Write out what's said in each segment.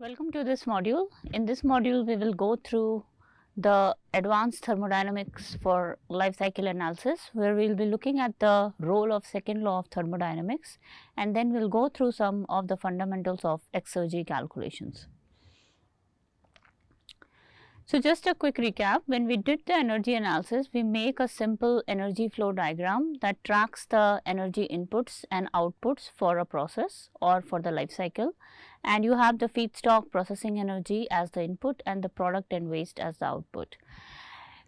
Welcome to this module. In this module, we will go through the advanced thermodynamics for life cycle analysis, where we will be looking at the role of second law of thermodynamics, and then we will go through some of the fundamentals of exergy calculations. So, just a quick recap, when we did the energy analysis, we make a simple energy flow diagram that tracks the energy inputs and outputs for a process or for the life cycle, and you have the feedstock processing energy as the input and the product and waste as the output.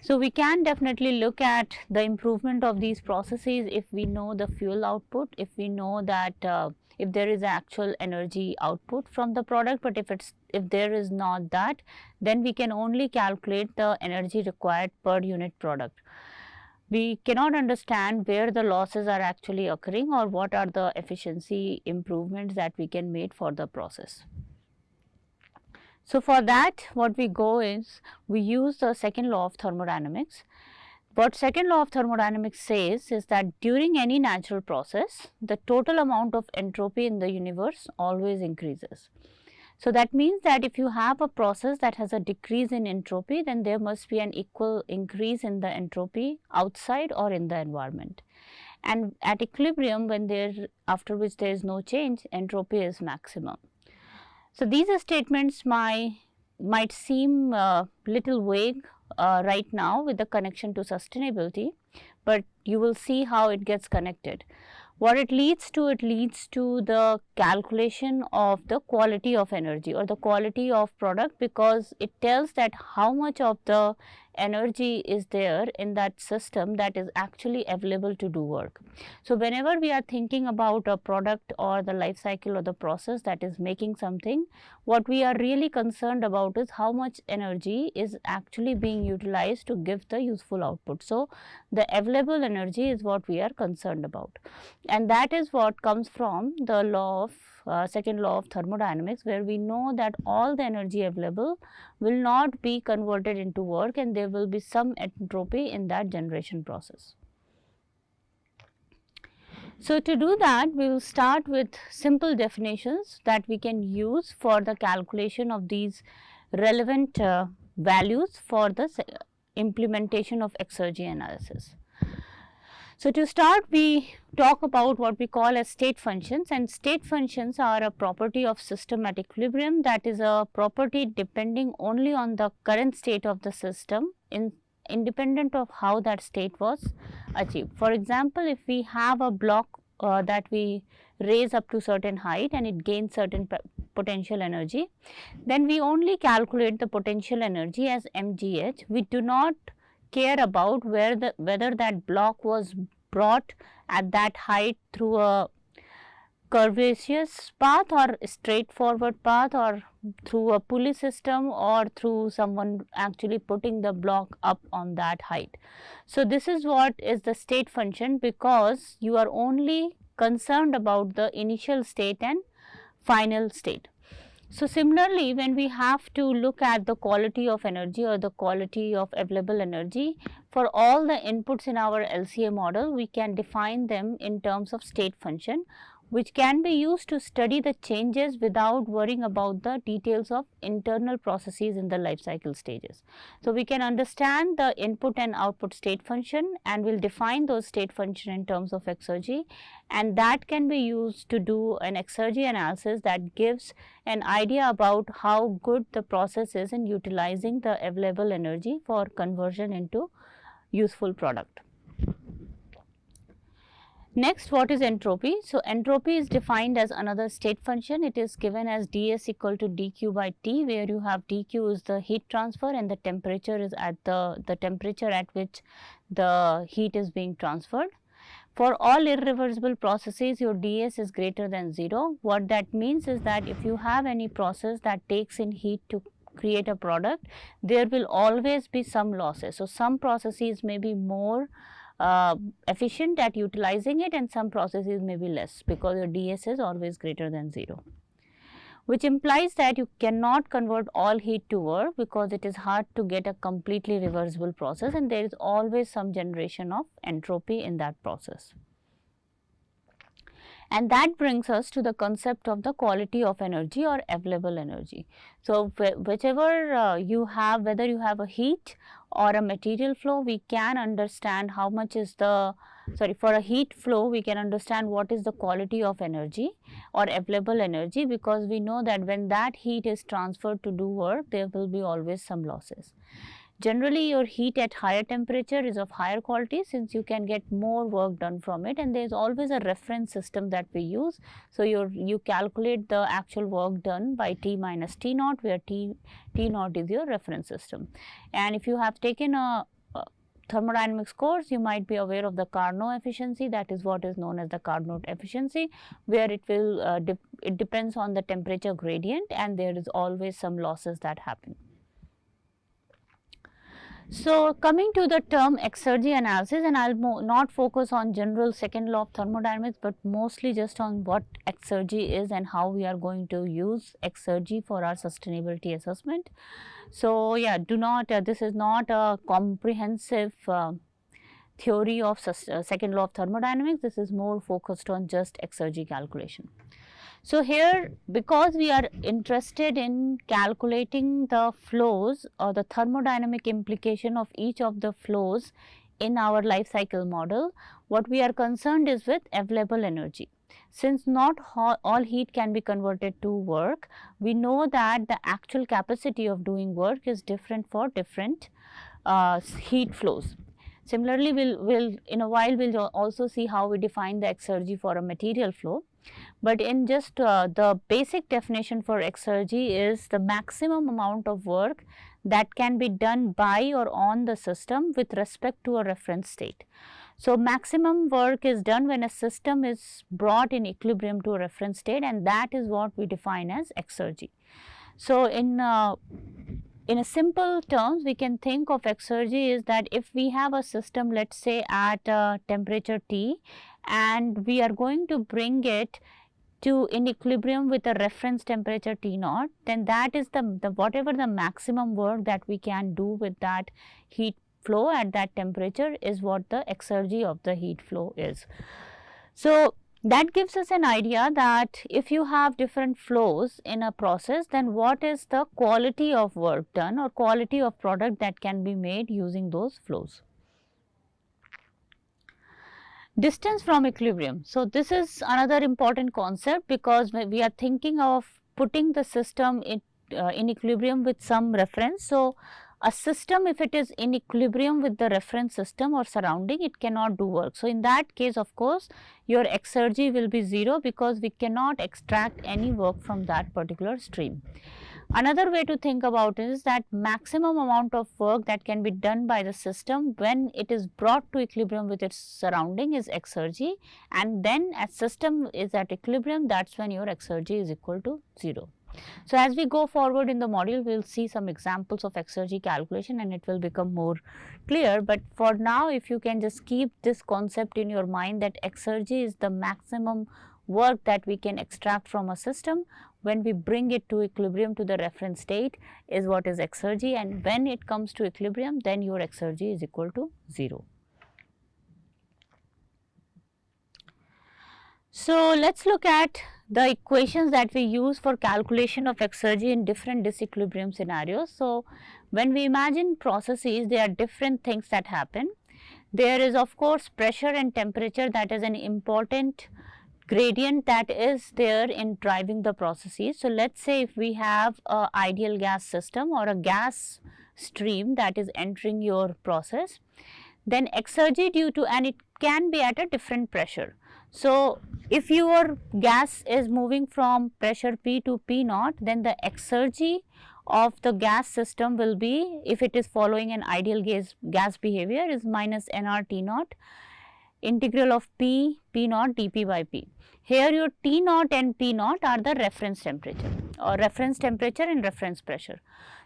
So, we can definitely look at the improvement of these processes if we know the fuel output, if we know that if there is actual energy output from the product, but if there is not that, then we can only calculate the energy required per unit product. We cannot understand where the losses are actually occurring or what are the efficiency improvements that we can make for the process. So, for that what we go is we use the second law of thermodynamics. What second law of thermodynamics says is that during any natural process, the total amount of entropy in the universe always increases. So, that means that if you have a process that has a decrease in entropy, then there must be an equal increase in the entropy outside or in the environment. And at equilibrium, after which there is no change, entropy is maximum. So, these statements might seem little vague right now with the connection to sustainability, but you will see how it gets connected. What it leads to the calculation of the quality of energy or the quality of product, because it tells that how much of the energy is there in that system that is actually available to do work. So, whenever we are thinking about a product or the life cycle or the process that is making something, what we are really concerned about is how much energy is actually being utilized to give the useful output. So, the available energy is what we are concerned about, and that is what comes from the law of second law of thermodynamics, where we know that all the energy available will not be converted into work and there will be some entropy in that generation process. So, to do that, we will start with simple definitions that we can use for the calculation of these relevant values for the implementation of exergy analysis. So, to start, we talk about what we call as state functions, and state functions are a property of system at equilibrium, that is a property depending only on the current state of the system independent of how that state was achieved. For example, if we have a block that we raise up to certain height and it gains certain potential energy, then we only calculate the potential energy as mgh. We do not care about whether that block was brought at that height through a curvaceous path or straightforward path, or through a pulley system, or through someone actually putting the block up on that height. So, this is what is the state function, because you are only concerned about the initial state and final state. So, similarly, when we have to look at the quality of energy or the quality of available energy, for all the inputs in our LCA model, we can define them in terms of state function, which can be used to study the changes without worrying about the details of internal processes in the life cycle stages. So, we can understand the input and output state function, and we will define those state function in terms of exergy, and that can be used to do an exergy analysis that gives an idea about how good the process is in utilizing the available energy for conversion into useful product. Next, what is entropy? So, entropy is defined as another state function. It is given as ds equal to dq by T, where you have dq is the heat transfer and the temperature is at the temperature at which the heat is being transferred. For all irreversible processes, your ds is greater than 0. What that means is that if you have any process that takes in heat to create a product, there will always be some losses. So, some processes may be more efficient at utilizing it, and some processes may be less, because your ds is always greater than 0, which implies that you cannot convert all heat to work, because it is hard to get a completely reversible process, and there is always some generation of entropy in that process. And that brings us to the concept of the quality of energy or available energy. So, whichever you have, whether you have a heat or a material flow, we can understand how much is the, for a heat flow, we can understand what is the quality of energy or available energy, because we know that when that heat is transferred to do work, there will be always some losses. Generally, your heat at higher temperature is of higher quality, since you can get more work done from it, and there is always a reference system that we use. So, you calculate the actual work done by T minus T naught, where T naught is your reference system. And if you have taken a thermodynamics course, you might be aware of the Carnot efficiency. That is what is known as the Carnot efficiency, where it will it depends on the temperature gradient, and there is always some losses that happen. So, coming to the term exergy analysis, and I will not focus on general second law of thermodynamics, but mostly just on what exergy is and how we are going to use exergy for our sustainability assessment. So, yeah, do not, this is not a comprehensive theory of second law of thermodynamics. This is more focused on just exergy calculation. So, here, because we are interested in calculating the flows or the thermodynamic implication of each of the flows in our life cycle model, what we are concerned is with available energy. Since not all heat can be converted to work, we know that the actual capacity of doing work is different for different heat flows. Similarly, we'll in a while we'll also see how we define the exergy for a material flow. But in just the basic definition for exergy is the maximum amount of work that can be done by or on the system with respect to a reference state. So, maximum work is done when a system is brought in equilibrium to a reference state, and that is what we define as exergy. So, in a simple terms, we can think of exergy is that if we have a system, let us say at temperature T, and we are going to bring it to in equilibrium with a reference temperature T naught, then that is the whatever the maximum work that we can do with that heat flow at that temperature is what the exergy of the heat flow is. So, that gives us an idea that if you have different flows in a process, then what is the quality of work done or quality of product that can be made using those flows. Distance from equilibrium. So, this is another important concept, because we are thinking of putting the system in equilibrium with some reference. So, a system, if it is in equilibrium with the reference system or surrounding, it cannot do work. So, in that case, of course, your exergy will be 0, because we cannot extract any work from that particular stream. Another way to think about it is that maximum amount of work that can be done by the system when it is brought to equilibrium with its surrounding is exergy, and then as system is at equilibrium, that is when your exergy is equal to 0. So, as we go forward in the module, we will see some examples of exergy calculation and it will become more clear, but for now, if you can just keep this concept in your mind that exergy is the maximum work that we can extract from a system when we bring it to equilibrium to the reference state is what is exergy, and when it comes to equilibrium, then your exergy is equal to 0. So, let us look at the equations that we use for calculation of exergy in different disequilibrium scenarios. So, when we imagine processes, there are different things that happen. There is of course pressure and temperature, that is an important gradient that is there in driving the processes. So, let us say if we have a ideal gas system or a gas stream that is entering your process, then exergy due to, and it can be at a different pressure. So, if your gas is moving from pressure P to P naught, then the exergy of the gas system will be, if it is following an ideal gas behavior, is minus nR T naught integral of P naught dP by P. Here your T naught and P naught are the reference temperature or reference temperature and reference pressure.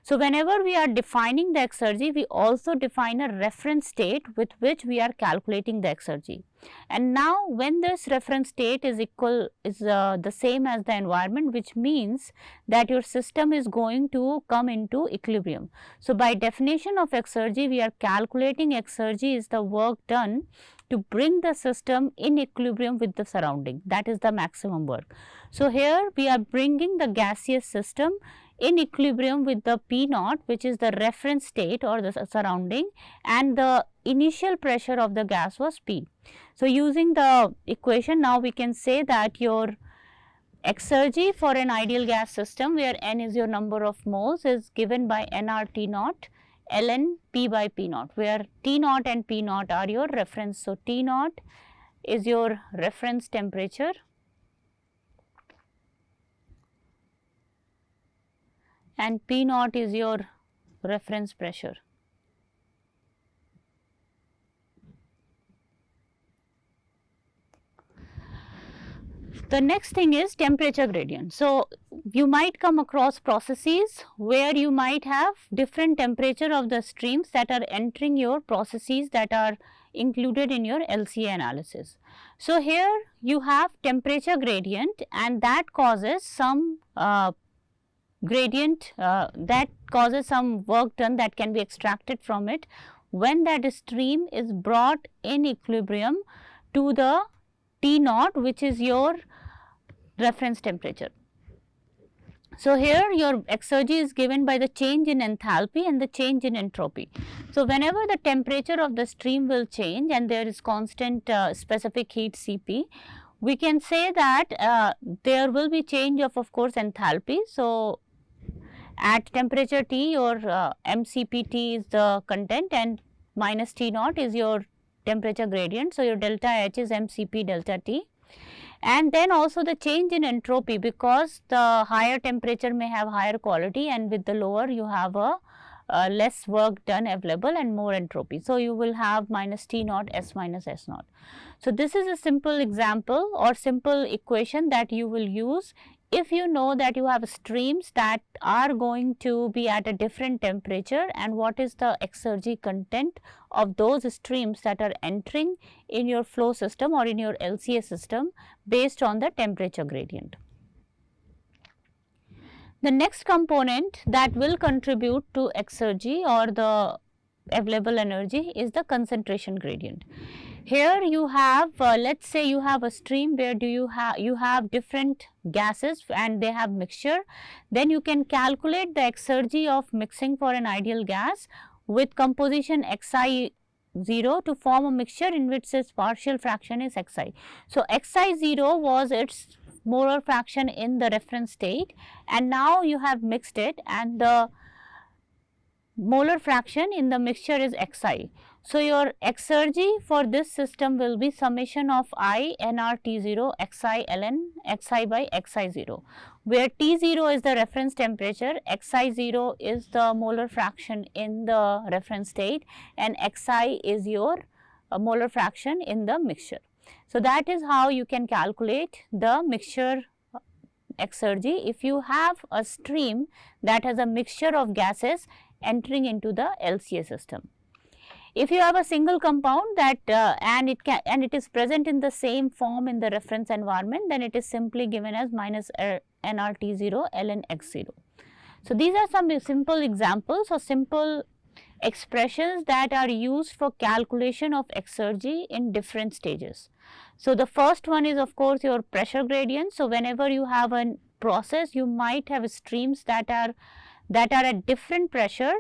So, whenever we are defining the exergy, we also define a reference state with which we are calculating the exergy. And now, when this reference state is the same as the environment, which means that your system is going to come into equilibrium. So, by definition of exergy, we are calculating exergy is the work done to bring the system in equilibrium with the surrounding, that is the maximum work. So, here we are bringing the gaseous system in equilibrium with the P naught, which is the reference state or the surrounding, and the initial pressure of the gas was P. So, using the equation, now we can say that your exergy for an ideal gas system, where N is your number of moles, is given by nR T naught ln P by P naught, where T naught and P naught are your reference. So, T naught is your reference temperature and P naught is your reference pressure. The next thing is temperature gradient. So, you might come across processes where you might have different temperature of the streams that are entering your processes that are included in your LCA analysis. So, here you have temperature gradient and that causes some gradient that causes some work done that can be extracted from it when that stream is brought in equilibrium to the T naught, which is your reference temperature. So, here your exergy is given by the change in enthalpy and the change in entropy. So, whenever the temperature of the stream will change and there is constant specific heat Cp, we can say that there will be change of course enthalpy. So, at temperature T your mCpt is the content and minus T naught is your temperature gradient. So, your delta H is mCp delta T. And then also the change in entropy, because the higher temperature may have higher quality and with the lower you have a less work done available and more entropy. So, you will have minus T naught S minus S naught. So, this is a simple example or simple equation that you will use if you know that you have streams that are going to be at a different temperature and what is the exergy content of those streams that are entering in your flow system or in your LCA system based on the temperature gradient. The next component that will contribute to exergy or the available energy is the concentration gradient. Here you have let us say you have a stream where you have different gases and they have mixture, then you can calculate the exergy of mixing for an ideal gas with composition Xi0 to form a mixture in which its partial fraction is Xi. So, Xi0 was its molar fraction in the reference state and now you have mixed it and the molar fraction in the mixture is Xi. So, your exergy for this system will be summation of I nR T0 Xi ln Xi by Xi0, where T0 is the reference temperature, Xi0 is the molar fraction in the reference state and Xi is your molar fraction in the mixture. So, that is how you can calculate the mixture exergy if you have a stream that has a mixture of gases entering into the LCA system. If you have a single compound that and it is present in the same form in the reference environment, then it is simply given as minus nRT0 ln X0. So, these are some simple examples or simple expressions that are used for calculation of exergy in different stages. So, the first one is of course your pressure gradient. So, whenever you have a process, you might have streams that are at different pressure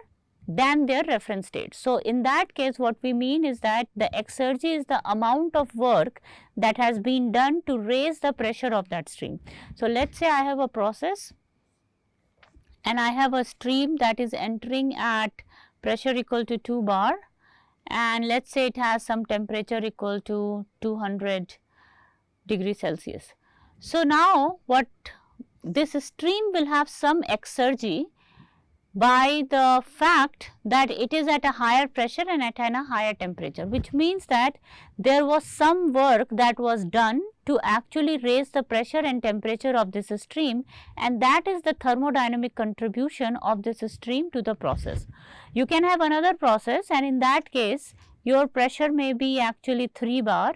than their reference state. So, in that case what we mean is that the exergy is the amount of work that has been done to raise the pressure of that stream. So, let us say I have a process and I have a stream that is entering at pressure equal to 2 bar and let us say it has some temperature equal to 200 degrees Celsius. So, now what this stream will have some exergy by the fact that it is at a higher pressure and at a higher temperature, which means that there was some work that was done to actually raise the pressure and temperature of this stream, and that is the thermodynamic contribution of this stream to the process. You can have another process, and in that case your pressure may be actually 3 bar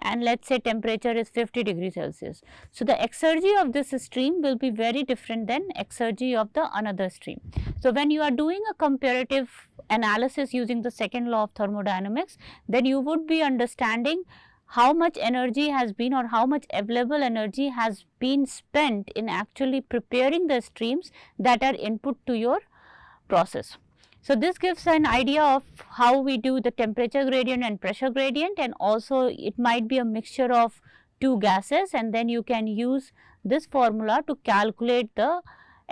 and let us say temperature is 50 degrees Celsius. So, the exergy of this stream will be very different than exergy of the another stream. So, when you are doing a comparative analysis using the second law of thermodynamics, then you would be understanding how much energy has been or how much available energy has been spent in actually preparing the streams that are input to your process. So, this gives an idea of how we do the temperature gradient and pressure gradient, and also it might be a mixture of two gases, and then you can use this formula to calculate the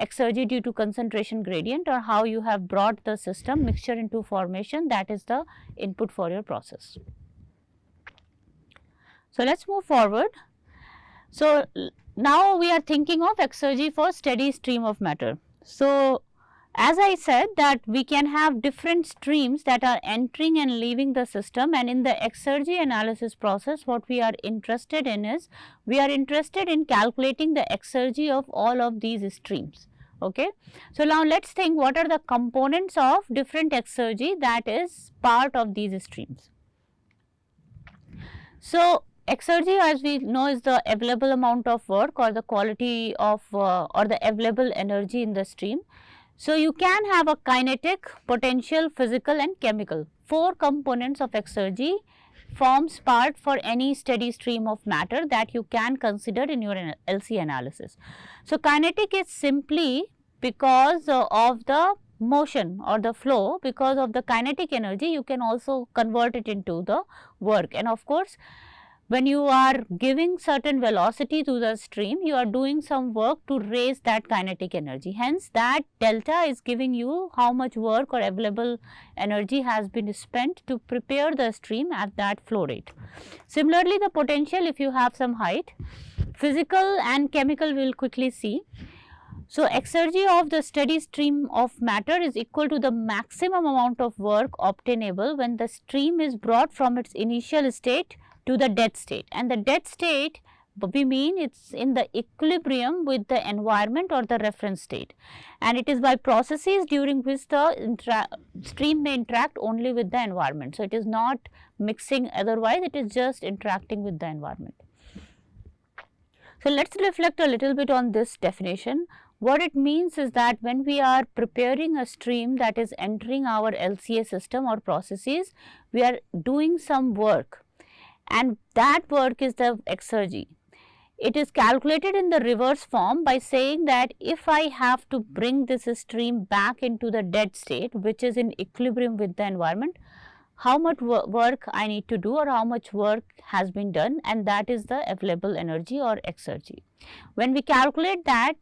exergy due to concentration gradient, or how you have brought the system mixture into formation, that is the input for your process. So, let us move forward. So, now we are thinking of exergy for steady stream of matter. So, as I said that we can have different streams that are entering and leaving the system, and in the exergy analysis process what we are interested in is, we are interested in calculating the exergy of all of these streams. Okay. So, now let us think what are the components of different exergy that is part of these streams. So, exergy, as we know, is the available amount of work or the quality of or the available energy in the stream. So, you can have a kinetic, potential, physical and chemical. 4 components of exergy forms part for any steady stream of matter that you can consider in your LC analysis. So, kinetic is simply because of the motion or the flow. Because of the kinetic energy, you can also convert it into the work, and of course, when you are giving certain velocity to the stream, you are doing some work to raise that kinetic energy. Hence, that delta is giving you how much work or available energy has been spent to prepare the stream at that flow rate. Similarly, the potential, if you have some height, physical and chemical we will quickly see. So, exergy of the steady stream of matter is equal to the maximum amount of work obtainable when the stream is brought from its initial state to the dead state, and the dead state we mean it's in the equilibrium with the environment or the reference state, and it is by processes during which the stream may interact only with the environment. So, it is not mixing, otherwise it is just interacting with the environment. So, let us reflect a little bit on this definition. What it means is that when we are preparing a stream that is entering our LCA system or processes, we are doing some work, and that work is the exergy. It is calculated in the reverse form by saying that if I have to bring this stream back into the dead state, which is in equilibrium with the environment, how much work I need to do or how much work has been done, and that is the available energy or exergy. When we calculate that,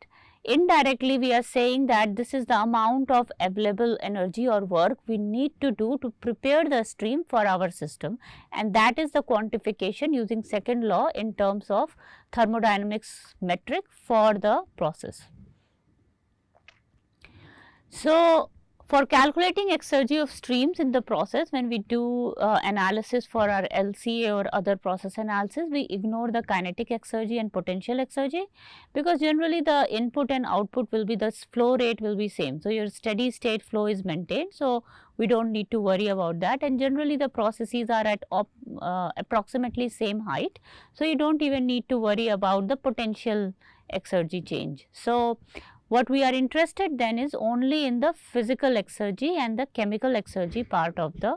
indirectly we are saying that this is the amount of available energy or work we need to do to prepare the stream for our system, and that is the quantification using second law in terms of thermodynamics metric for the process. So, for calculating exergy of streams in the process, when we do analysis for our LCA or other process analysis, we ignore the kinetic exergy and potential exergy, because generally the input and output will be, the flow rate will be same. So, your steady state flow is maintained. So, we do not need to worry about that, and generally the processes are at approximately same height. So, you do not even need to worry about the potential exergy change. So, what we are interested then is only in the physical exergy and the chemical exergy part of the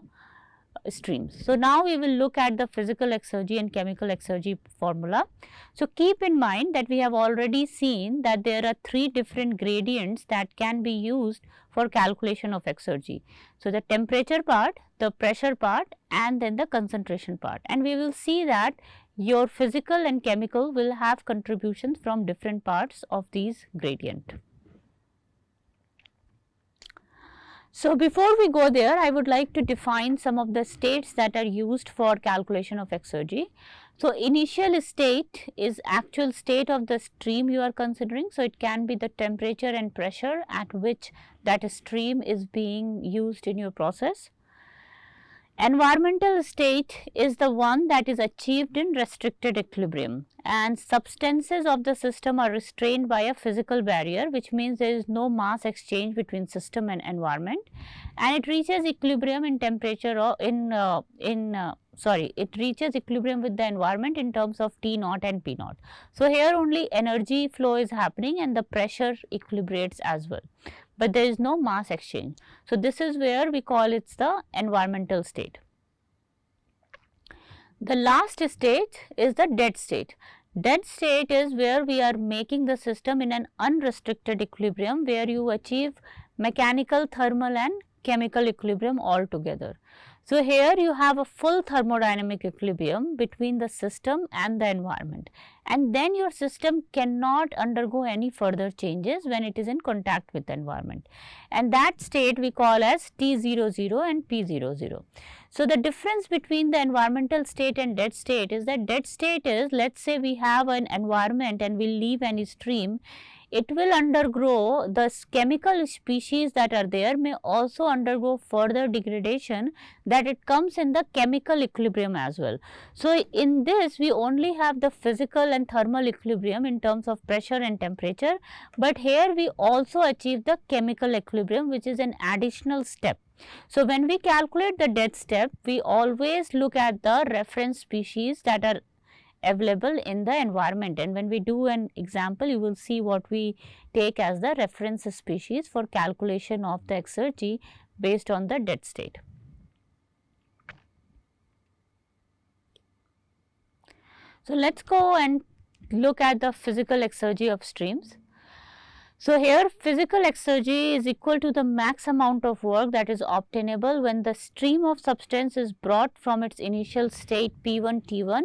streams. So, now we will look at the physical exergy and chemical exergy formula. So, keep in mind that we have already seen that there are 3 different gradients that can be used for calculation of exergy. So, the temperature part, the pressure part and then the concentration part, and we will see that your physical and chemical will have contributions from different parts of these gradient. So, before we go there, I would like to define some of the states that are used for calculation of exergy. So, initial state is actual state of the stream you are considering. So, it can be the temperature and pressure at which that stream is being used in your process. Environmental state is the one that is achieved in restricted equilibrium, and substances of the system are restrained by a physical barrier, which means there is no mass exchange between system and environment, and it reaches equilibrium in temperature or it reaches equilibrium with the environment in terms of T naught and P naught. So here only energy flow is happening and the pressure equilibrates as well, but there is no mass exchange. So this is where we call it the environmental state. The last state is the dead state. Dead state is where we are making the system in an unrestricted equilibrium, where you achieve mechanical, thermal and chemical equilibrium all together. So here you have a full thermodynamic equilibrium between the system and the environment, and then your system cannot undergo any further changes when it is in contact with the environment, and that state we call as T00 and P00. So the difference between the environmental state and dead state is that dead state is, let's say we have an environment and we leave any stream, it will undergo, the chemical species that are there may also undergo further degradation, that it comes in the chemical equilibrium as well. So in this we only have the physical and thermal equilibrium in terms of pressure and temperature, but here we also achieve the chemical equilibrium, which is an additional step. So when we calculate the dead step, we always look at the reference species that are available in the environment, and when we do an example you will see what we take as the reference species for calculation of the exergy based on the dead state. So let's go and look at the physical exergy of streams. So here physical exergy is equal to the max amount of work that is obtainable when the stream of substance is brought from its initial state P1 T1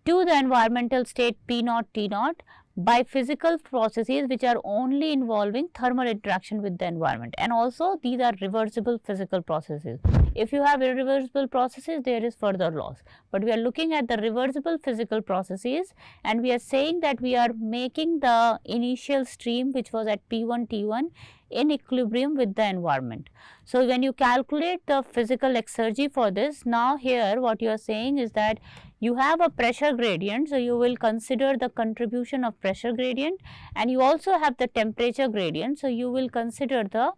to the environmental state P naught T naught by physical processes which are only involving thermal interaction with the environment, and also these are reversible physical processes. If you have irreversible processes, there is further loss, but we are looking at the reversible physical processes, and we are saying that we are making the initial stream which was at P1 T1 in equilibrium with the environment. So when you calculate the physical exergy for this, now here what you are saying is that you have a pressure gradient, so you will consider the contribution of pressure gradient, and you also have the temperature gradient, so you will consider the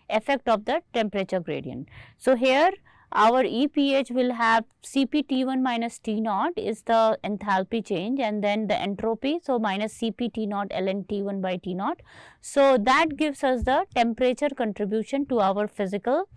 effect of the temperature gradient. So here our EPH will have Cp T1 minus T naught is the enthalpy change, and then the entropy, so minus Cp T naught ln T1 by T naught. So that gives us the temperature contribution to our physical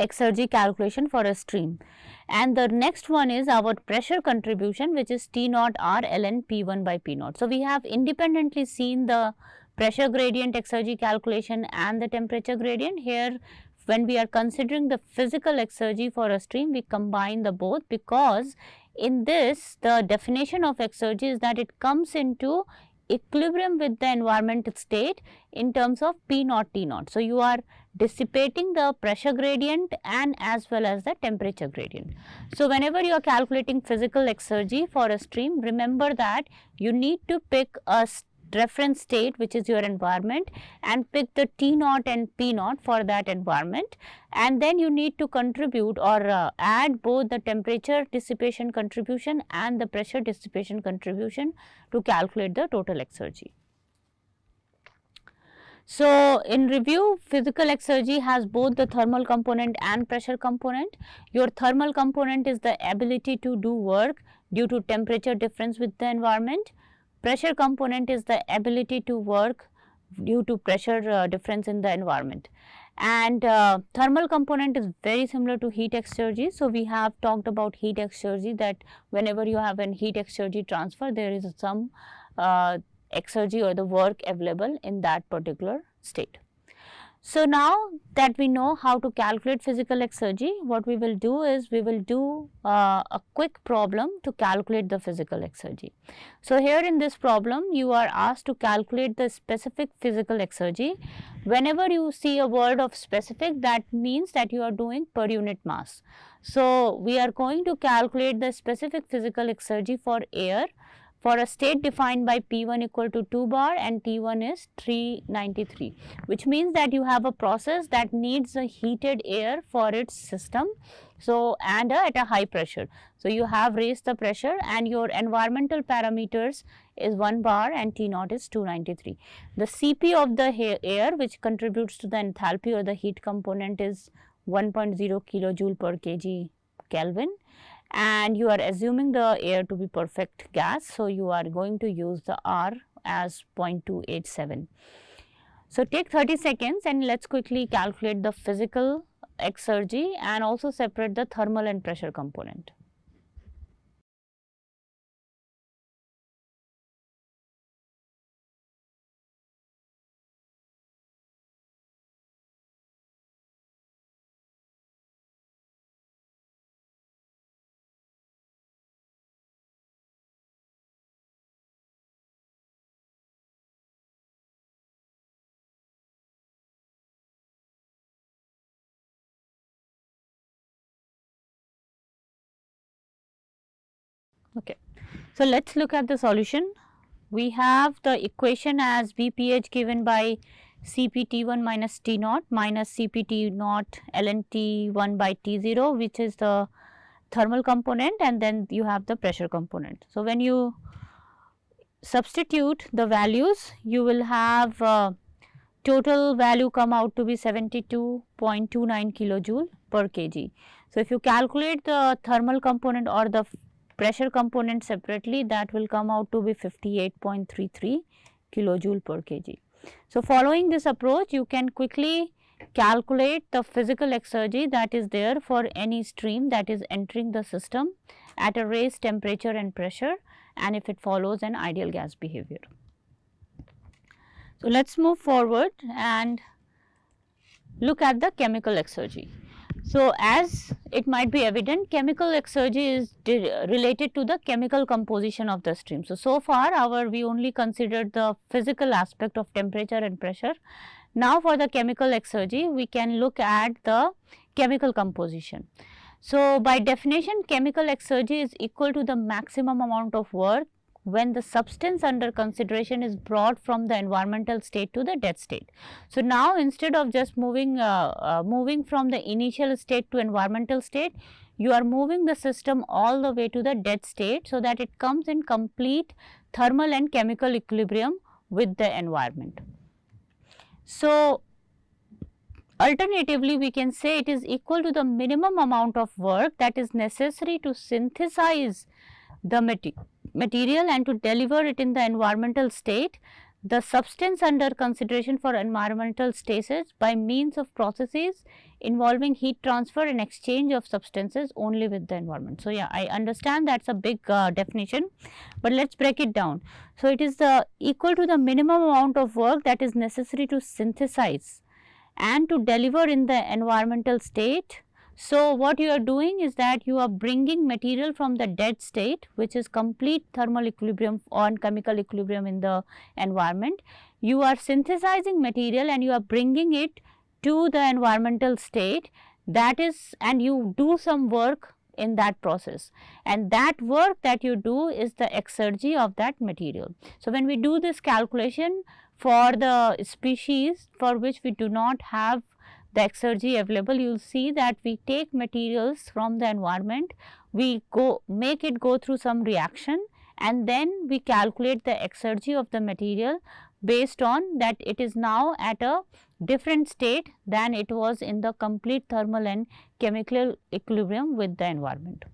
exergy calculation for a stream. And the next one is our pressure contribution, which is T naught R ln P1 by P naught. So we have independently seen the pressure gradient exergy calculation and the temperature gradient. Here when we are considering the physical exergy for a stream, we combine the both, because in this the definition of exergy is that it comes into equilibrium with the environmental state in terms of P naught T naught. So you are dissipating the pressure gradient and as well as the temperature gradient. So whenever you are calculating physical exergy for a stream, remember that you need to pick a reference state which is your environment and pick the T naught and P naught for that environment, and then you need to contribute or add both the temperature dissipation contribution and the pressure dissipation contribution to calculate the total exergy. So in review, physical exergy has both the thermal component and pressure component. Your thermal component is the ability to do work due to temperature difference with the environment. Pressure component is the ability to work due to pressure difference in the environment. And thermal component is very similar to heat exergy. So we have talked about heat exergy, that whenever you have an heat exergy transfer, there is some exergy or the work available in that particular state. So now that we know how to calculate physical exergy, what we will do is we will do a quick problem to calculate the physical exergy. So here in this problem, you are asked to calculate the specific physical exergy. Whenever you see a word of specific, that means that you are doing per unit mass. So we are going to calculate the specific physical exergy for air for a state defined by P1 equal to 2 bar and T1 is 393, which means that you have a process that needs a heated air for its system. So, and at a high pressure. So, you have raised the pressure and your environmental parameters is 1 bar and T naught is 293. The Cp of the air which contributes to the enthalpy or the heat component is 1.0 kilojoule per kg Kelvin, and you are assuming the air to be perfect gas. So, you are going to use the R as 0.287. So, take 30 seconds and let us quickly calculate the physical exergy and also separate the thermal and pressure component. Okay. So, let us look at the solution. We have the equation as Vph given by Cpt1 minus T naught minus Cpt naught ln T1 by T0, which is the thermal component, and then you have the pressure component. So, when you substitute the values, you will have total value come out to be 72.29 kilojoule per kg. So, if you calculate the thermal component or the pressure component separately, that will come out to be 58.33 kilojoule per kg. So, following this approach, you can quickly calculate the physical exergy that is there for any stream that is entering the system at a raised temperature and pressure, and if it follows an ideal gas behavior. So, let us move forward and look at the chemical exergy. So, as it might be evident, chemical exergy is related to the chemical composition of the stream. So far we only considered the physical aspect of temperature and pressure. Now, for the chemical exergy, we can look at the chemical composition. So, by definition, chemical exergy is equal to the maximum amount of work when the substance under consideration is brought from the environmental state to the dead state. So, now instead of just moving from the initial state to environmental state, you are moving the system all the way to the dead state, so that it comes in complete thermal and chemical equilibrium with the environment. So, alternatively, we can say it is equal to the minimum amount of work that is necessary to synthesize the material and to deliver it in the environmental state, the substance under consideration for environmental stasis by means of processes involving heat transfer and exchange of substances only with the environment. So, yeah, I understand that is a big definition, but let us break it down. So, it is the equal to the minimum amount of work that is necessary to synthesize and to deliver in the environmental state. So, what you are doing is that you are bringing material from the dead state, which is complete thermal equilibrium or chemical equilibrium in the environment. You are synthesizing material and you are bringing it to the environmental state, that is, and you do some work in that process, and that work that you do is the exergy of that material. So, when we do this calculation for the species for which we do not have the exergy available, you will see that we take materials from the environment, we make it go through some reaction, and then we calculate the exergy of the material based on that it is now at a different state than it was in the complete thermal and chemical equilibrium with the environment.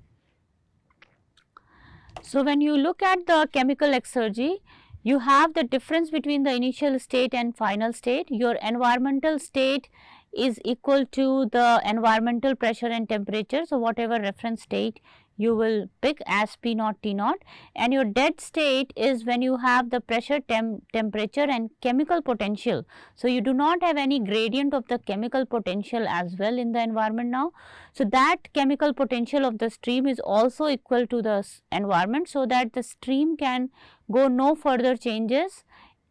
So, when you look at the chemical exergy, you have the difference between the initial state and final state. Your environmental state is equal to the environmental pressure and temperature. So, whatever reference state you will pick as P naught T naught, and your dead state is when you have the pressure, temperature and chemical potential. So, you do not have any gradient of the chemical potential as well in the environment now. So, that chemical potential of the stream is also equal to the environment, so that the stream can go no further changes,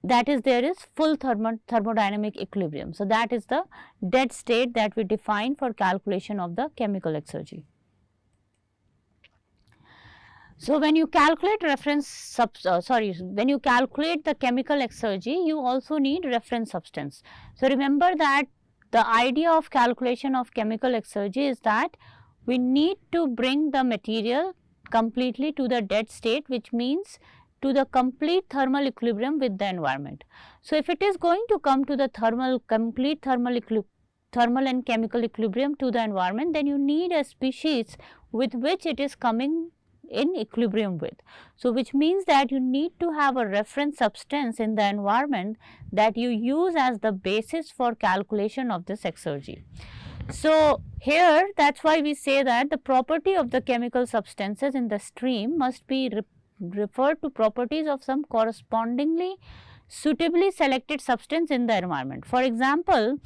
that is there is full thermodynamic equilibrium. So, that is the dead state that we define for calculation of the chemical exergy. So when you calculate when you calculate the chemical exergy, you also need reference substance. So remember that the idea of calculation of chemical exergy is that we need to bring the material completely to the dead state, which means to the complete thermal equilibrium with the environment. So if it is going to come to the complete thermal and chemical equilibrium to the environment, then you need a species with which it is coming in equilibrium with. So which means that you need to have a reference substance in the environment that you use as the basis for calculation of this exergy. So here, that's why we say that the property of the chemical substances in the stream must be referred to properties of some correspondingly suitably selected substance in the environment. For example,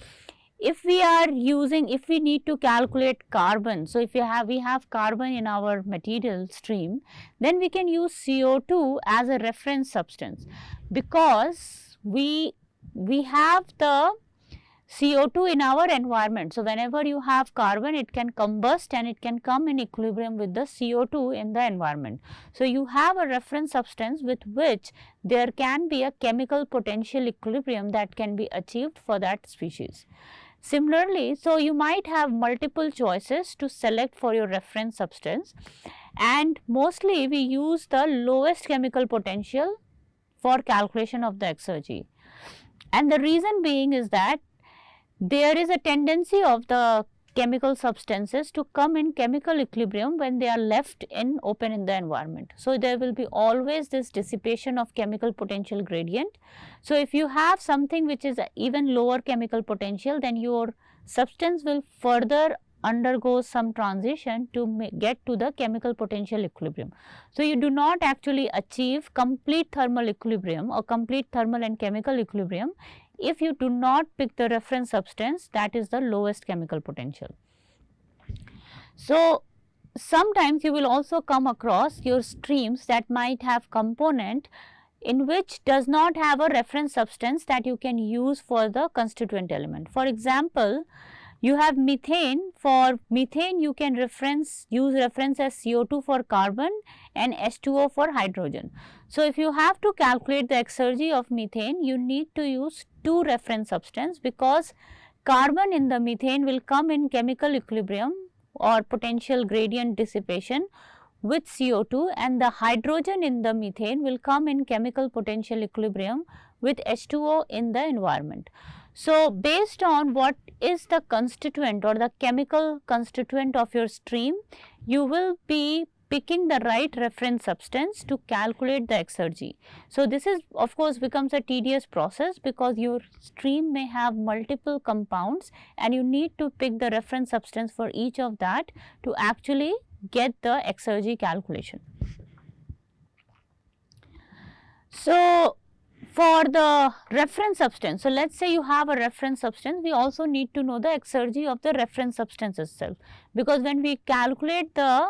if we need to calculate carbon, so if we have carbon in our material stream, then we can use CO2 as a reference substance, because we have the CO2 in our environment. So whenever you have carbon, it can combust and it can come in equilibrium with the CO2 in the environment. So you have a reference substance with which there can be a chemical potential equilibrium that can be achieved for that species. Similarly, so you might have multiple choices to select for your reference substance, and mostly we use the lowest chemical potential for calculation of the exergy. And the reason being is that there is a tendency of the chemical substances to come in chemical equilibrium when they are left in open in the environment. So there will be always this dissipation of chemical potential gradient. So if you have something which is even lower chemical potential, then your substance will further undergo some transition to get to the chemical potential equilibrium. So you do not actually achieve complete thermal equilibrium or complete thermal and chemical equilibrium if you do not pick the reference substance that is the lowest chemical potential. So sometimes you will also come across your streams that might have component in which does not have a reference substance that you can use for the constituent element. For example, you have methane. For methane, you can use reference as CO2 for carbon and H2O for hydrogen. So if you have to calculate the exergy of methane, you need to use two reference substance, because carbon in the methane will come in chemical equilibrium or potential gradient dissipation with CO2, and the hydrogen in the methane will come in chemical potential equilibrium with H2O in the environment. So based on what is the constituent or the chemical constituent of your stream, you will be picking the right reference substance to calculate the exergy. So this is of course becomes a tedious process, because your stream may have multiple compounds and you need to pick the reference substance for each of that to actually get the exergy calculation. So for the reference substance, so let's say you have a reference substance, we also need to know the exergy of the reference substance itself, because when we calculate the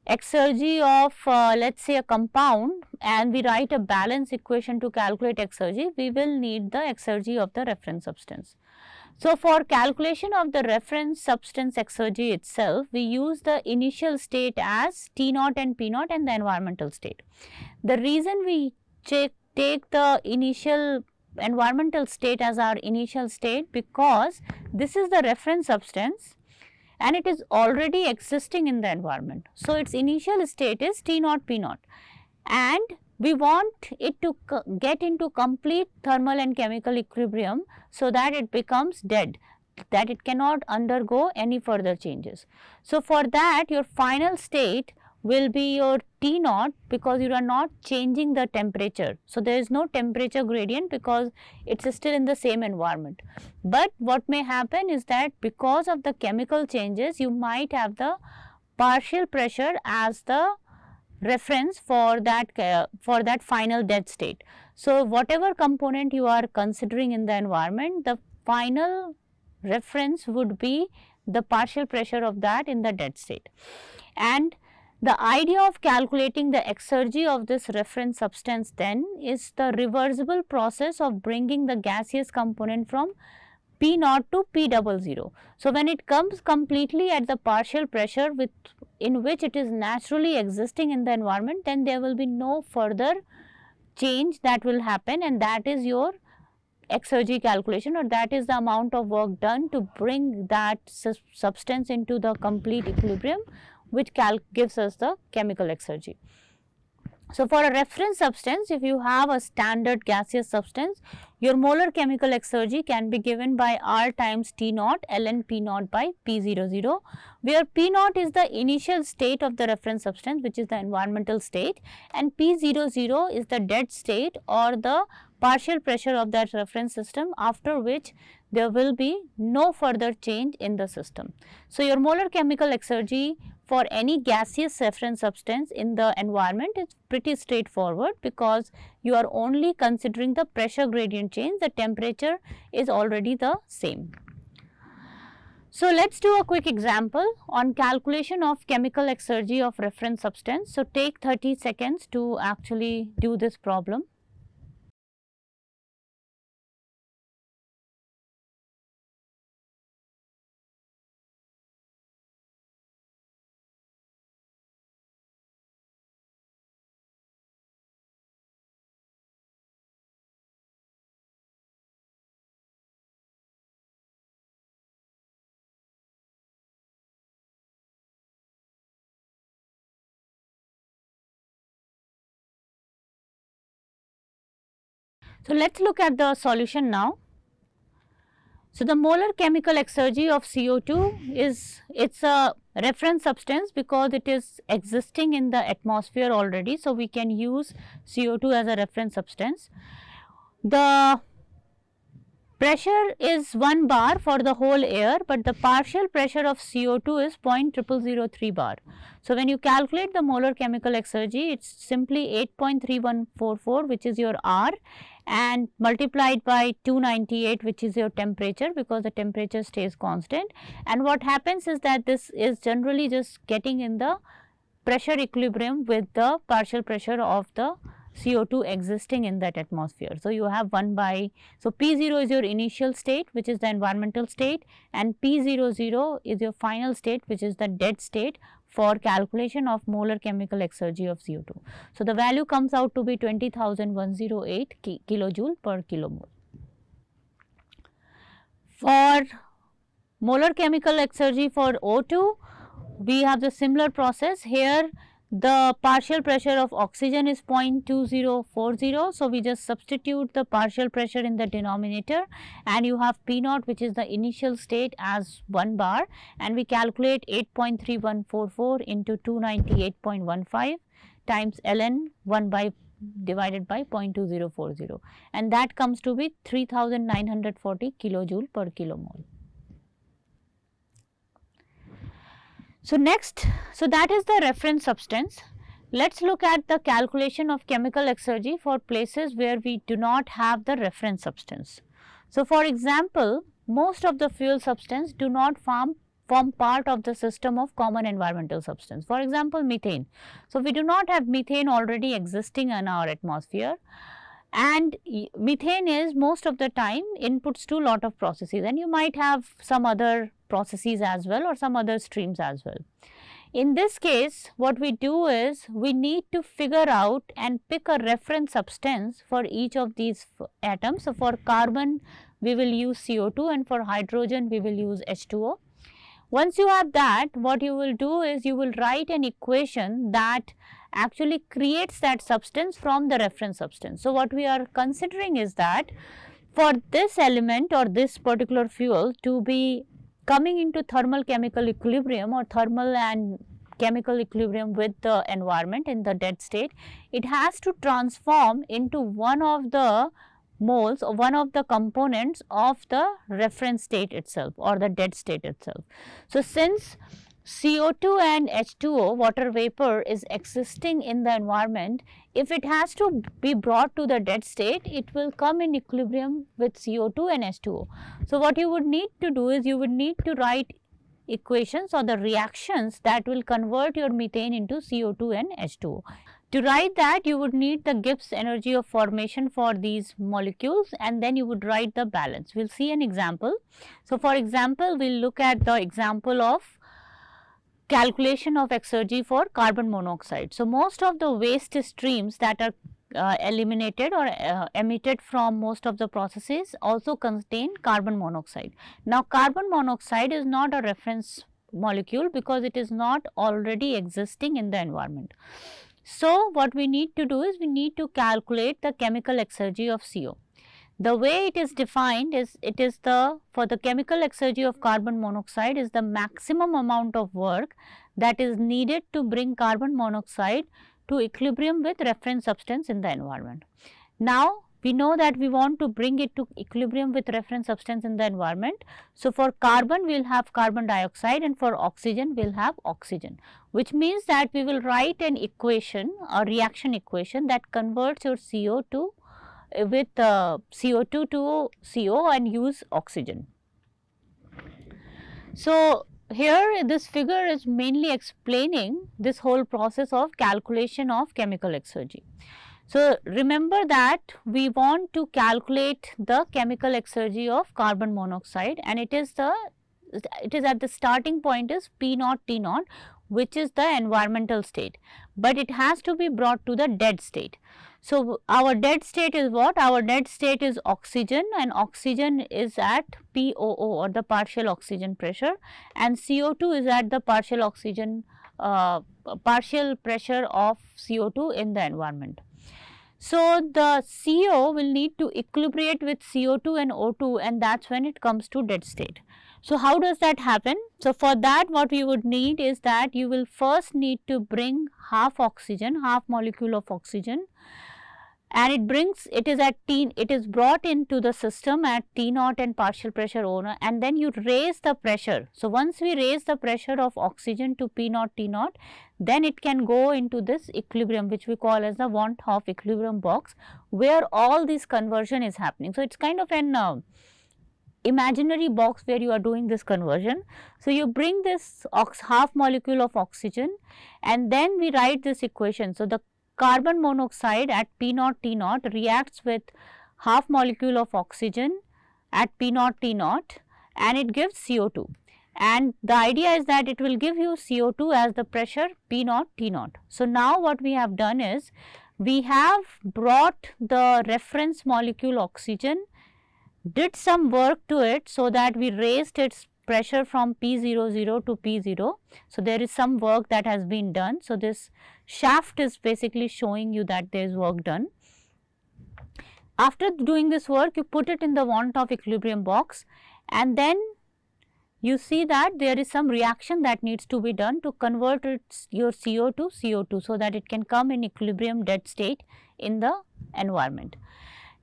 exergy of let's say a compound and we write a balance equation to calculate exergy, we will need the exergy of the reference substance. So for calculation of the reference substance exergy itself, we use the initial state as T0 and P0 and the environmental state. The reason we take the initial environmental state as our initial state, because this is the reference substance and it is already existing in the environment. So its initial state is T0 P0, and we want it to get into complete thermal and chemical equilibrium so that it becomes dead, that it cannot undergo any further changes. So for that, your final state will be your T0, because you are not changing the temperature. So there is no temperature gradient because it is still in the same environment. But what may happen is that because of the chemical changes, you might have the partial pressure as the reference for that final dead state. So whatever component you are considering in the environment, the final reference would be the partial pressure of that in the dead state. And the idea of calculating the exergy of this reference substance then is the reversible process of bringing the gaseous component from P naught to P00. So, when it comes completely at the partial pressure in which it is naturally existing in the environment, then there will be no further change that will happen, and that is your exergy calculation, or that is the amount of work done to bring that substance into the complete equilibrium, which gives us the chemical exergy. So, for a reference substance, if you have a standard gaseous substance, your molar chemical exergy can be given by R times T naught ln P naught by P00, where P naught is the initial state of the reference substance, which is the environmental state, and P00 is the dead state or the partial pressure of that reference system, after which there will be no further change in the system. So, your molar chemical exergy for any gaseous reference substance in the environment is pretty straightforward, because you are only considering the pressure gradient change, the temperature is already the same. So, let us do a quick example on calculation of chemical exergy of reference substance. So, take 30 seconds to actually do this problem. So, let us look at the solution now. So, the molar chemical exergy of CO2 is, it's a reference substance because it is existing in the atmosphere already. So, we can use CO2 as a reference substance. The pressure is 1 bar for the whole air, but the partial pressure of CO2 is 0.0003 bar. So, when you calculate the molar chemical exergy, it is simply 8.3144, which is your R, and multiplied by 298, which is your temperature, because the temperature stays constant. And what happens is that this is generally just getting in the pressure equilibrium with the partial pressure of the CO2 existing in that atmosphere. So, you have 1 by, so P0 is your initial state, which is the environmental state, and P00 is your final state, which is the dead state for calculation of molar chemical exergy of CO2. So, the value comes out to be 20,108 kilojoule per kilomole. For molar chemical exergy for O2, we have the similar process. Here the partial pressure of oxygen is 0.2040. So, we just substitute the partial pressure in the denominator, and you have P naught, which is the initial state, as 1 bar, and we calculate 8.3144 into 298.15 times ln 1 by divided by 0.2040, and that comes to be 3940 kilojoule per kilomole. So, next, so that is the reference substance. Let us look at the calculation of chemical exergy for places where we do not have the reference substance. So, for example, most of the fuel substance do not form part of the system of common environmental substance. For example, methane. So, we do not have methane already existing in our atmosphere, and methane is most of the time inputs to lot of processes, and you might have some other processes as well, or some other streams as well. In this case, what we do is we need to figure out and pick a reference substance for each of these atoms. So, for carbon we will use CO2, and for hydrogen we will use H2O. Once you have that, what you will do is you will write an equation that actually creates that substance from the reference substance. So, what we are considering is that for this element or this particular fuel to be coming into thermal chemical equilibrium or thermal and chemical equilibrium with the environment in the dead state, it has to transform into one of the moles or one of the components of the reference state itself or the dead state itself. So, since CO2 and H2O, water vapor, is existing in the environment, if it has to be brought to the dead state, it will come in equilibrium with CO2 and H2O. So, what you would need to do is you would need to write equations or the reactions that will convert your methane into CO2 and H2O. To write that, you would need the Gibbs energy of formation for these molecules, and then you would write the balance. We will see an example. So, for example, we will look at the example of calculation of exergy for carbon monoxide. So, most of the waste streams that are eliminated or emitted from most of the processes also contain carbon monoxide. Now, carbon monoxide is not a reference molecule because it is not already existing in the environment. So, what we need to do is we need to calculate the chemical exergy of CO. The way it is defined is, it is for the chemical exergy of carbon monoxide is the maximum amount of work that is needed to bring carbon monoxide to equilibrium with reference substance in the environment. Now, we know that we want to bring it to equilibrium with reference substance in the environment. So, for carbon we will have carbon dioxide, and for oxygen we will have oxygen, which means that we will write an equation, a reaction equation that converts your CO2 with CO2 to CO and use oxygen. So, here this figure is mainly explaining this whole process of calculation of chemical exergy. So, remember that we want to calculate the chemical exergy of carbon monoxide, and it is at the starting point is P naught T naught, which is the environmental state, but it has to be brought to the dead state. So, our dead state is what? Our dead state is oxygen, and oxygen is at POO or the partial oxygen pressure, and CO2 is at the partial pressure of CO2 in the environment. So, the CO will need to equilibrate with CO2 and O2, and that is when it comes to dead state. So, how does that happen? So, for that what we would need is that you will first need to bring half oxygen, half molecule of oxygen, and it is brought into the system at T naught and partial pressure O naught, and then you raise the pressure. So, once we raise the pressure of oxygen to P naught T naught, then it can go into this equilibrium, which we call as the Van 't Hoff equilibrium box, where all this conversion is happening. So, it is kind of an imaginary box where you are doing this conversion. So, you bring this half molecule of oxygen, and then we write this equation. So, the carbon monoxide at P naught T naught reacts with half molecule of oxygen at P naught T naught, and it gives CO2. And the idea is that it will give you CO2 as the pressure P naught T naught. So, now what we have done is we have brought the reference molecule oxygen, did some work to it so that we raised its pressure from P00 to P0. So, there is some work that has been done. So, this shaft is basically showing you that there is work done. After doing this work, you put it in the Van 't Hoff equilibrium box, and then you see that there is some reaction that needs to be done to convert your CO to CO2, so that it can come in equilibrium dead state in the environment.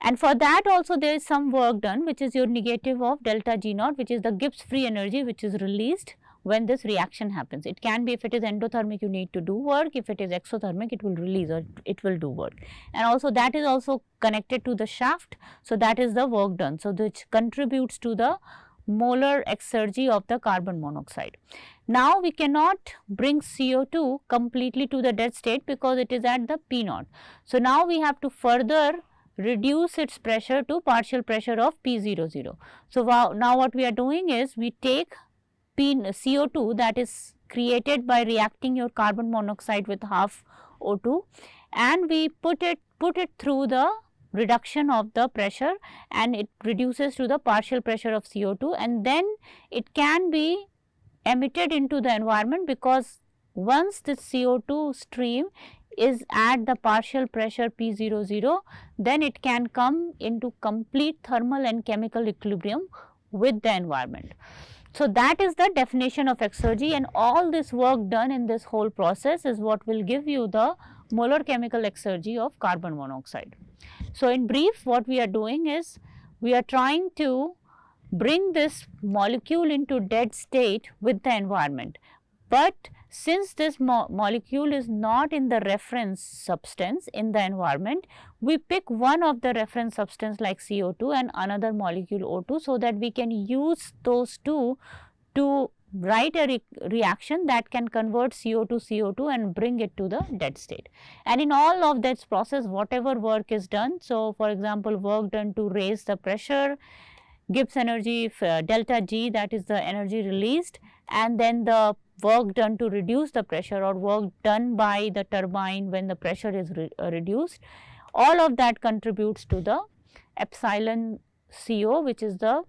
And for that also there is some work done, which is your negative of delta G naught, which is the Gibbs free energy which is released when this reaction happens. It can be, if it is endothermic you need to do work, if it is exothermic it will release or it will do work, and also that is also connected to the shaft. So, that is the work done, so which contributes to the molar exergy of the carbon monoxide. Now, we cannot bring CO2 completely to the dead state because it is at the P naught. So, now we have to further reduce its pressure to partial pressure of P00. So, now what we are doing is we take CO2 that is created by reacting your carbon monoxide with half O2, and we put it through the reduction of the pressure, and it reduces to the partial pressure of CO2, and then it can be emitted into the environment, because once this CO2 stream is at the partial pressure P00, then it can come into complete thermal and chemical equilibrium with the environment. So, that is the definition of exergy, and all this work done in this whole process is what will give you the molar chemical exergy of carbon monoxide. So, in brief, what we are doing is we are trying to bring this molecule into dead state with the environment, but since this molecule is not in the reference substance in the environment, we pick one of the reference substance like CO2 and another molecule O2, so that we can use those two to write a reaction that can convert CO to CO2 and bring it to the dead state. And in all of this process, whatever work is done, so for example, work done to raise the pressure gives energy delta G, that is the energy released, and then the work done to reduce the pressure or work done by the turbine when the pressure is reduced, all of that contributes to the epsilon CO, which is the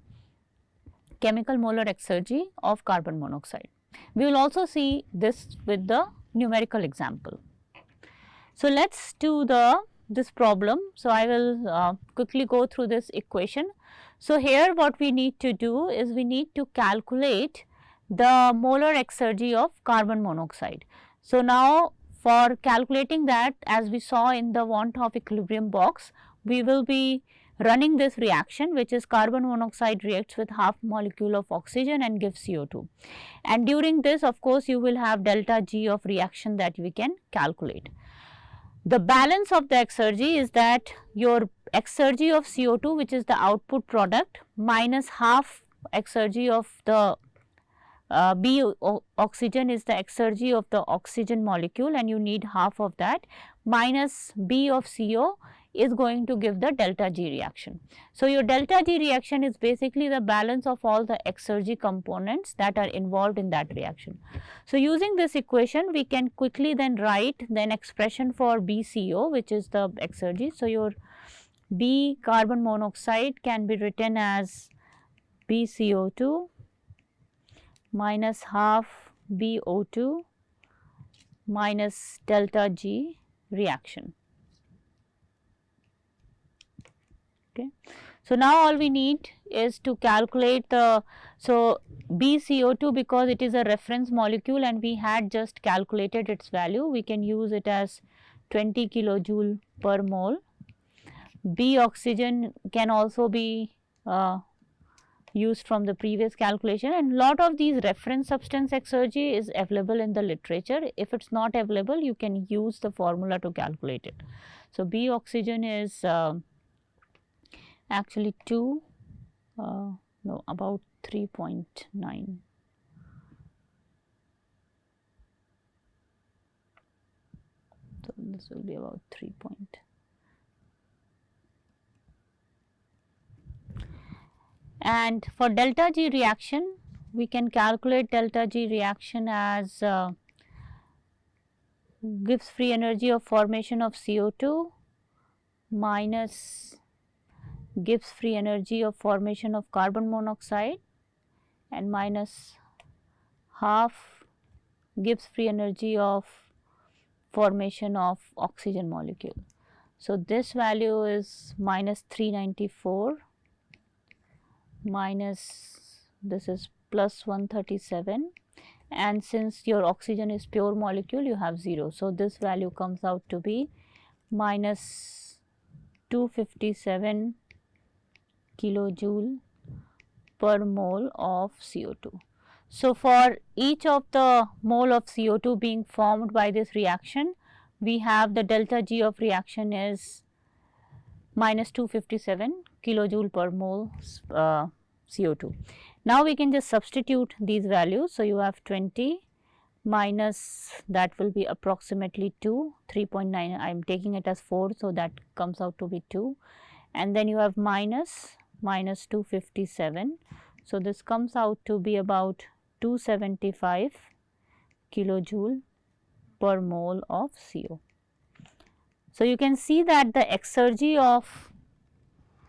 chemical molar exergy of carbon monoxide. We will also see this with the numerical example. So, let us do this problem. So, I will quickly go through this equation. So, here what we need to do is we need to calculate the molar exergy of carbon monoxide. So, now for calculating that, as we saw in the want of equilibrium box, we will be running this reaction, which is carbon monoxide reacts with half molecule of oxygen and gives CO2. And during this, of course, you will have delta G of reaction that we can calculate. The balance of the exergy is that your exergy of CO2, which is the output product, minus half exergy of the B oxygen is the exergy of the oxygen molecule, and you need half of that, minus B of CO is going to give the delta G reaction. So, your delta G reaction is basically the balance of all the exergy components that are involved in that reaction. So, using this equation, we can quickly then write then expression for BCO, which is the exergy. So, your B carbon monoxide can be written as BCO2 minus half BO2 minus delta G reaction. Okay. So, now all we need is to calculate the, so BCO2, because it is a reference molecule and we had just calculated its value, we can use it as 20 kilojoule per mole. B oxygen can also be used from the previous calculation, and lot of these reference substance exergy is available in the literature. If it is not available, you can use the formula to calculate it. So, B oxygen is actually about 3.9. So, this will be about 3. And for delta G reaction, we can calculate delta G reaction as Gibbs free energy of formation of CO2 minus Gibbs free energy of formation of carbon monoxide and minus half Gibbs free energy of formation of oxygen molecule. So, this value is minus 394 minus this is plus 137, and since your oxygen is pure molecule, you have 0. So, this value comes out to be minus 257 kilojoule per mole of CO2. So, for each of the mole of CO2 being formed by this reaction, we have the delta G of reaction is minus 257 kilojoule per mole CO2. Now, we can just substitute these values. So, you have 20 minus that will be approximately 2, 3.9, I am taking it as 4. So, that comes out to be 2, and then you have minus 257. So, this comes out to be about 275 kilojoule per mole of CO. So, you can see that the exergy of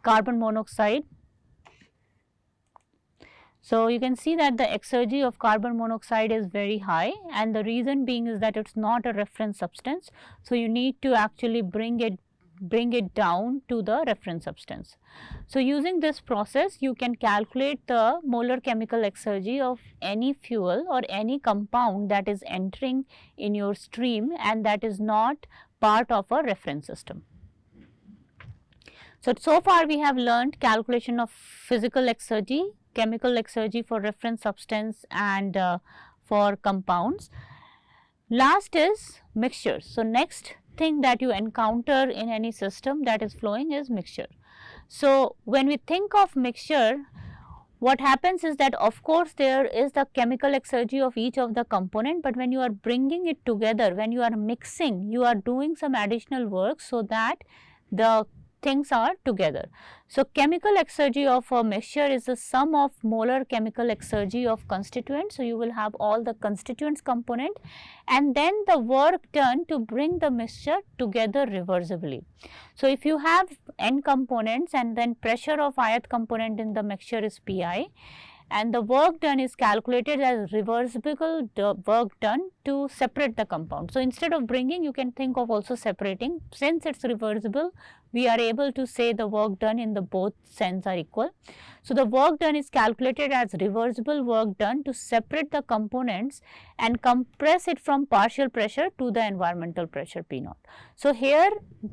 carbon monoxide, so you can see that the exergy of carbon monoxide is very high, and the reason being is that it is not a reference substance. So, you need to actually bring it down to the reference substance. So, using this process, you can calculate the molar chemical exergy of any fuel or any compound that is entering in your stream and that is not part of a reference system. So far we have learned calculation of physical exergy, chemical exergy for reference substance and for compounds. Last is mixtures. So, next thing that you encounter in any system that is flowing is mixture. So, when we think of mixture, what happens is that of course there is the chemical exergy of each of the component, but when you are bringing it together, when you are mixing, you are doing some additional work so that the things are together. So, chemical exergy of a mixture is the sum of molar chemical exergy of constituents. So, you will have all the constituents component and then the work done to bring the mixture together reversibly. So, if you have n components and then pressure of ith component in the mixture is Pi, and the work done is calculated as reversible work done to separate the compound. So, instead of bringing, you can think of also separating. Since it is reversible, we are able to say the work done in the both sense are equal. So, the work done is calculated as reversible work done to separate the components and compress it from partial pressure to the environmental pressure P naught. So, here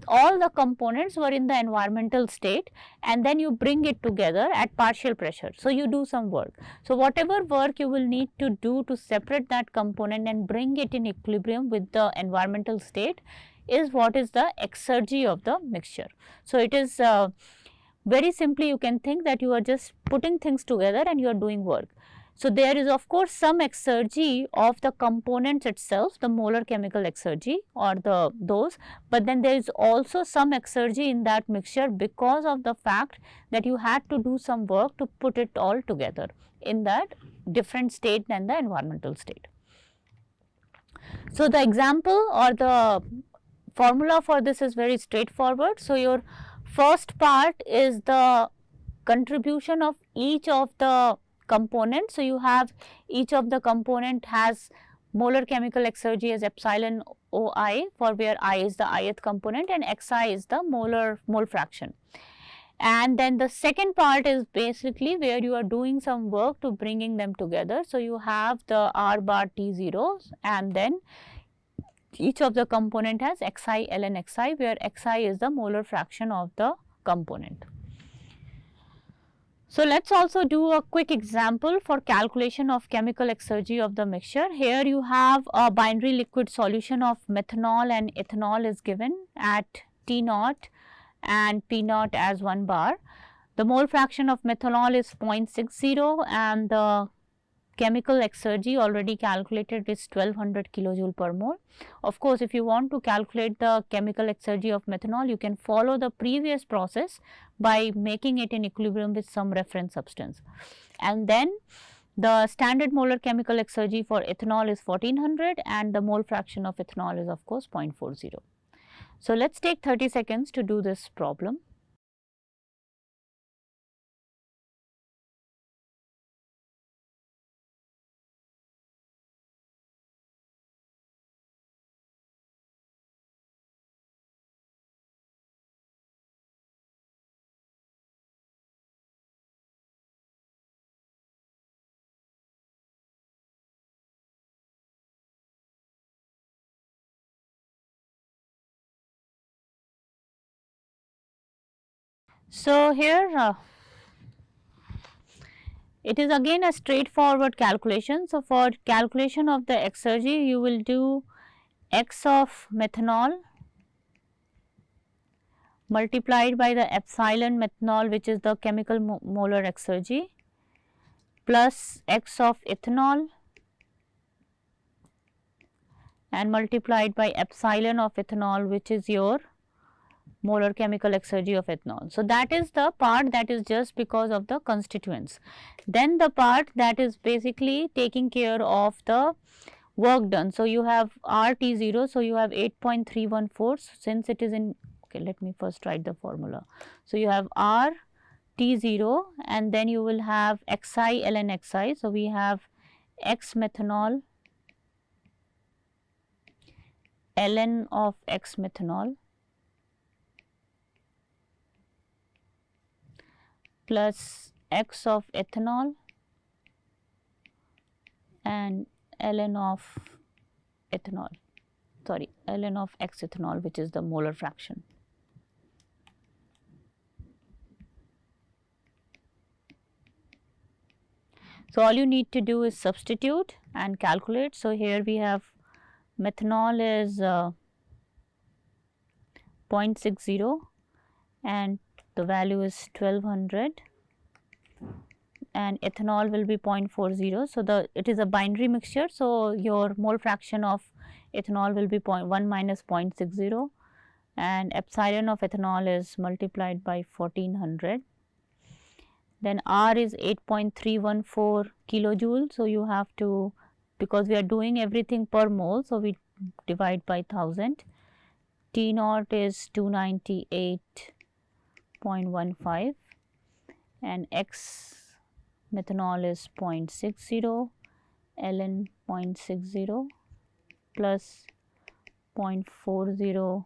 all the components were in the environmental state and then you bring it together at partial pressure. So, you do some work. So, whatever work you will need to do to separate that component and bring it in equilibrium with the environmental state is what is the exergy of the mixture. So, it is very simply you can think that you are just putting things together and you are doing work. So, there is of course some exergy of the components itself, the molar chemical exergy or those, but then there is also some exergy in that mixture because of the fact that you had to do some work to put it all together in that different state than the environmental state. So, the example or the formula for this is very straightforward. So, your first part is the contribution of each of the components. So, you have each of the component has molar chemical exergy as epsilon OI, for where I is the ith component and Xi is the mole fraction. And then the second part is basically where you are doing some work to bringing them together. So, you have the R bar T0 and then each of the component has Xi ln Xi, where Xi is the molar fraction of the component. So, let us also do a quick example for calculation of chemical exergy of the mixture. Here you have a binary liquid solution of methanol and ethanol is given at T naught and P naught as 1 bar. The mole fraction of methanol is 0.60 and the chemical exergy already calculated is 1200 kilojoule per mole. Of course, if you want to calculate the chemical exergy of methanol, you can follow the previous process by making it in equilibrium with some reference substance. And then the standard molar chemical exergy for ethanol is 1400 and the mole fraction of ethanol is of course 0.40. So, let us take 30 seconds to do this problem. So, here it is again a straightforward calculation. So, for calculation of the exergy, you will do X of methanol multiplied by the epsilon methanol, which is the chemical molar exergy, plus X of ethanol and multiplied by epsilon of ethanol, which is your molar chemical exergy of ethanol. So, that is the part that is just because of the constituents. Then the part that is basically taking care of the work done. So, you have RT0, so you have 8.314 since it is in, okay, let me first write the formula. So, you have RT0 and then you will have Xi ln Xi. So, we have X methanol ln of X methanol plus X of ethanol and ln of ethanol, sorry, ln of X ethanol, which is the molar fraction. So, all you need to do is substitute and calculate. So, here we have methanol is 0.60 and the value is 1200 and ethanol will be 0.40. So, it is a binary mixture. So, your mole fraction of ethanol will be 1 minus 0.60, and epsilon of ethanol is multiplied by 1400. Then R is 8.314 kilojoule. So, you have to, because we are doing everything per mole, so we divide by 1000. T naught is 298.15 and X methanol is 0.60, ln 0.60 plus 0.40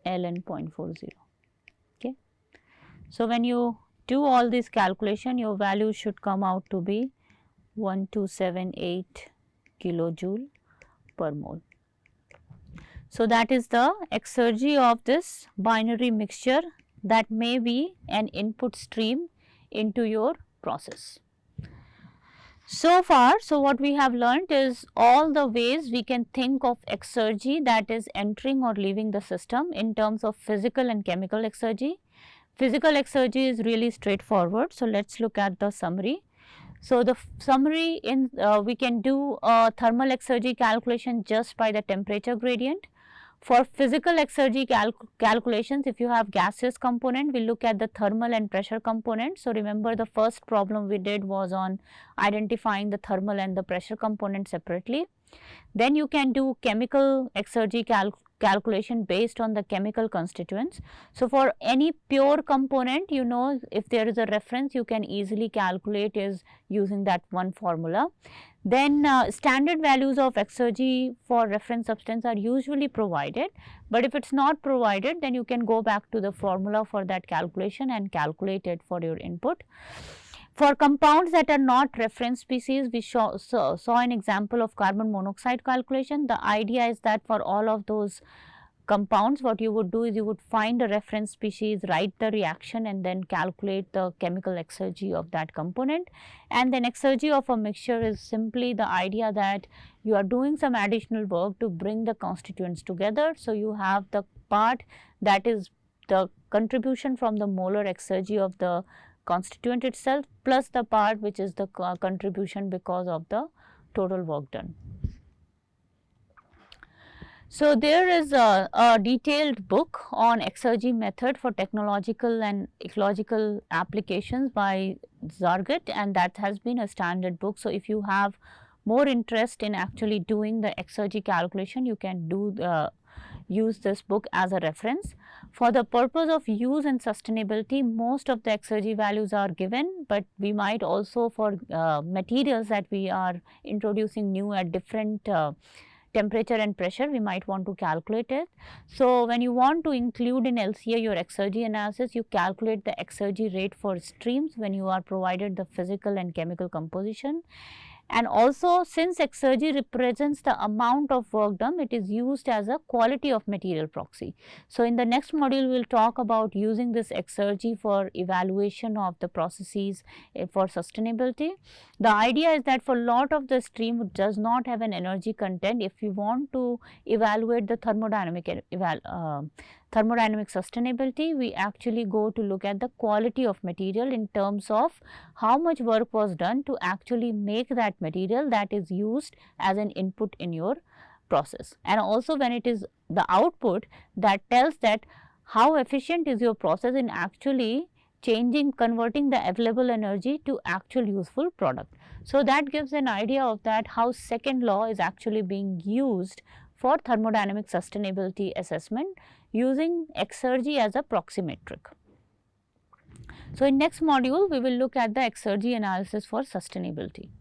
ln 0.40. Okay. So, when you do all this calculation, your value should come out to be 1278 kilojoule per mole. So, that is the exergy of this binary mixture that may be an input stream into your process. So far, what we have learnt is all the ways we can think of exergy that is entering or leaving the system in terms of physical and chemical exergy. Physical exergy is really straightforward. So, let us look at the summary. So, the summary in we can do a thermal exergy calculation just by the temperature gradient. For physical exergy calculations, if you have gaseous component, we look at the thermal and pressure component. So, remember the first problem we did was on identifying the thermal and the pressure component separately. Then you can do chemical exergy calculation based on the chemical constituents. So, for any pure component, you know, if there is a reference, you can easily calculate is using that one formula. Then standard values of exergy for reference substance are usually provided, but if it is not provided, then you can go back to the formula for that calculation and calculate it for your input. For compounds that are not reference species, we saw an example of carbon monoxide calculation. The idea is that for all of those compounds, what you would do is you would find a reference species, write the reaction and then calculate the chemical exergy of that component. And then exergy of a mixture is simply the idea that you are doing some additional work to bring the constituents together. So, you have the part that is the contribution from the molar exergy of the constituent itself plus the part which is the contribution because of the total work done. So, there is a detailed book on exergy method for technological and ecological applications by Zargat, and that has been a standard book. So, if you have more interest in actually doing the exergy calculation, you can do use this book as a reference. For the purpose of use and sustainability, most of the exergy values are given, but we might also for materials that we are introducing new at different temperature and pressure, we might want to calculate it. So, when you want to include in LCA your exergy analysis, you calculate the exergy rate for streams when you are provided the physical and chemical composition. And also, since exergy represents the amount of work done, it is used as a quality of material proxy. So, in the next module, we will talk about using this exergy for evaluation of the processes for sustainability. The idea is that for lot of the stream which does not have an energy content, if you want to evaluate the thermodynamic sustainability, we actually go to look at the quality of material in terms of how much work was done to actually make that material that is used as an input in your process. And also when it is the output, that tells that how efficient is your process in actually converting the available energy to actual useful product. So, that gives an idea of that how second law is actually being used for thermodynamic sustainability assessment using exergy as a proxy metric. So, in next module, we will look at the exergy analysis for sustainability.